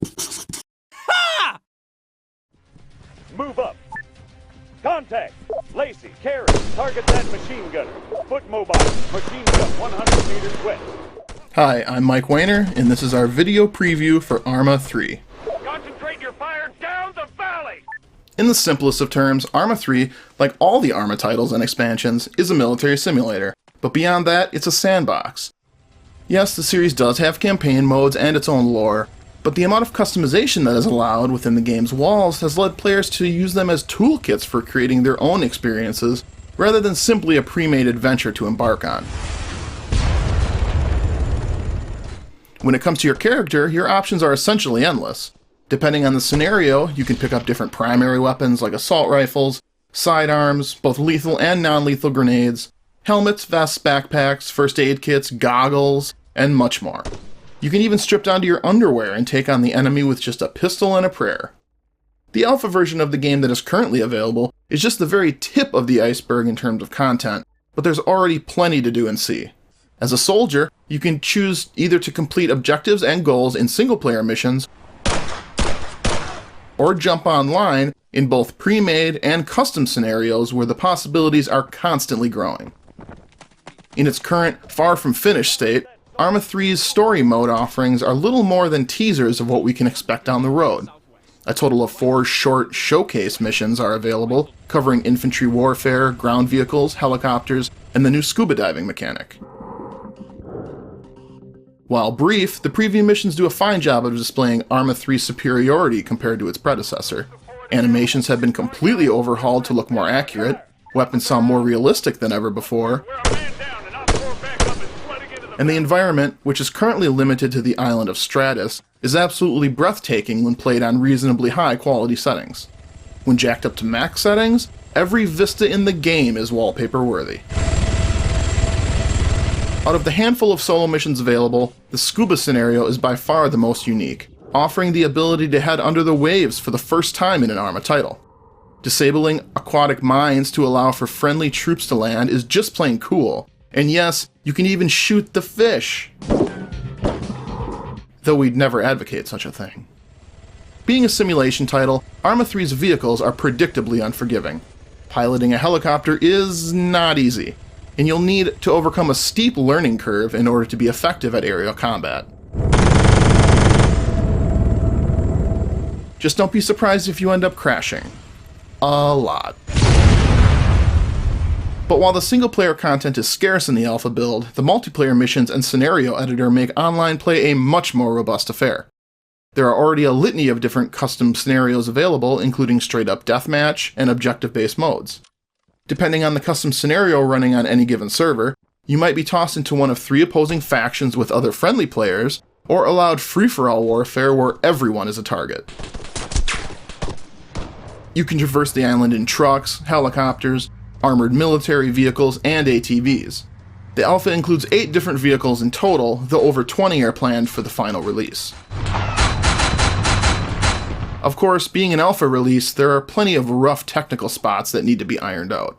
Ha! Move up. Contact. Lacey, carry. Target that machine gunner. Foot mobile. Machine gun 100 meters west. Hi, I'm Mike Weiner, and this is our video preview for Arma 3. Concentrate your fire down the valley! In the simplest of terms, Arma 3, like all the Arma titles and expansions, is a military simulator, but beyond that, it's a sandbox. Yes, the series does have campaign modes and its own lore, but the amount of customization that is allowed within the game's walls has led players to use them as toolkits for creating their own experiences, rather than simply a pre-made adventure to embark on. When it comes to your character, your options are essentially endless. Depending on the scenario, you can pick up different primary weapons like assault rifles, sidearms, both lethal and non-lethal grenades, helmets, vests, backpacks, first aid kits, goggles, and much more. You can even strip down to your underwear and take on the enemy with just a pistol and a prayer. The alpha version of the game that is currently available is just the very tip of the iceberg in terms of content, but there's already plenty to do and see. As a soldier, you can choose either to complete objectives and goals in single-player missions, or jump online in both pre-made and custom scenarios where the possibilities are constantly growing. In its current, far-from-finished state, Arma 3's story mode offerings are little more than teasers of what we can expect down the road. A total of 4 short showcase missions are available, covering infantry warfare, ground vehicles, helicopters, and the new scuba diving mechanic. While brief, the preview missions do a fine job of displaying Arma 3's superiority compared to its predecessor. Animations have been completely overhauled to look more accurate, weapons sound more realistic than ever before, and the environment, which is currently limited to the island of Stratus, is absolutely breathtaking when played on reasonably high quality settings. When jacked up to max settings, every vista in the game is wallpaper worthy. Out of the handful of solo missions available, the scuba scenario is by far the most unique, offering the ability to head under the waves for the first time in an Arma title. Disabling aquatic mines to allow for friendly troops to land is just plain cool, and yes, you can even shoot the fish. Though we'd never advocate such a thing. Being a simulation title, Arma 3's vehicles are predictably unforgiving. Piloting a helicopter is not easy, and you'll need to overcome a steep learning curve in order to be effective at aerial combat. Just don't be surprised if you end up crashing. A lot. But while the single-player content is scarce in the alpha build, the multiplayer missions and scenario editor make online play a much more robust affair. There are already a litany of different custom scenarios available, including straight-up deathmatch and objective-based modes. Depending on the custom scenario running on any given server, you might be tossed into one of 3 opposing factions with other friendly players, or allowed free-for-all warfare where everyone is a target. You can traverse the island in trucks, helicopters, armored military vehicles, and ATVs. The alpha includes 8 different vehicles in total, though over 20 are planned for the final release. Of course, being an alpha release, there are plenty of rough technical spots that need to be ironed out.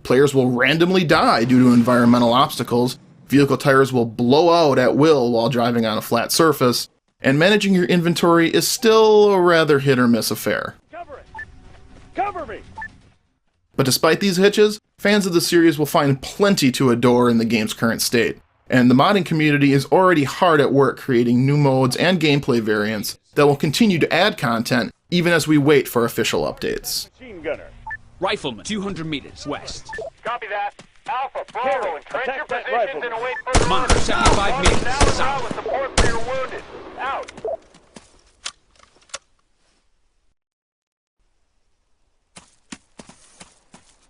Players will randomly die due to environmental obstacles, vehicle tires will blow out at will while driving on a flat surface, and managing your inventory is still a rather hit or miss affair. Cover me! But despite these hitches, fans of the series will find plenty to adore in the game's current state, and the modding community is already hard at work creating new modes and gameplay variants that will continue to add content even as we wait for official updates. Machine gunner. Rifleman, 200 meters west. Copy that. Alpha, Bravo, entrench your positions and await further Monitor, orders. 75 meters Now with south. support for your wounded. Out.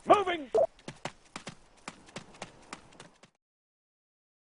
Moving!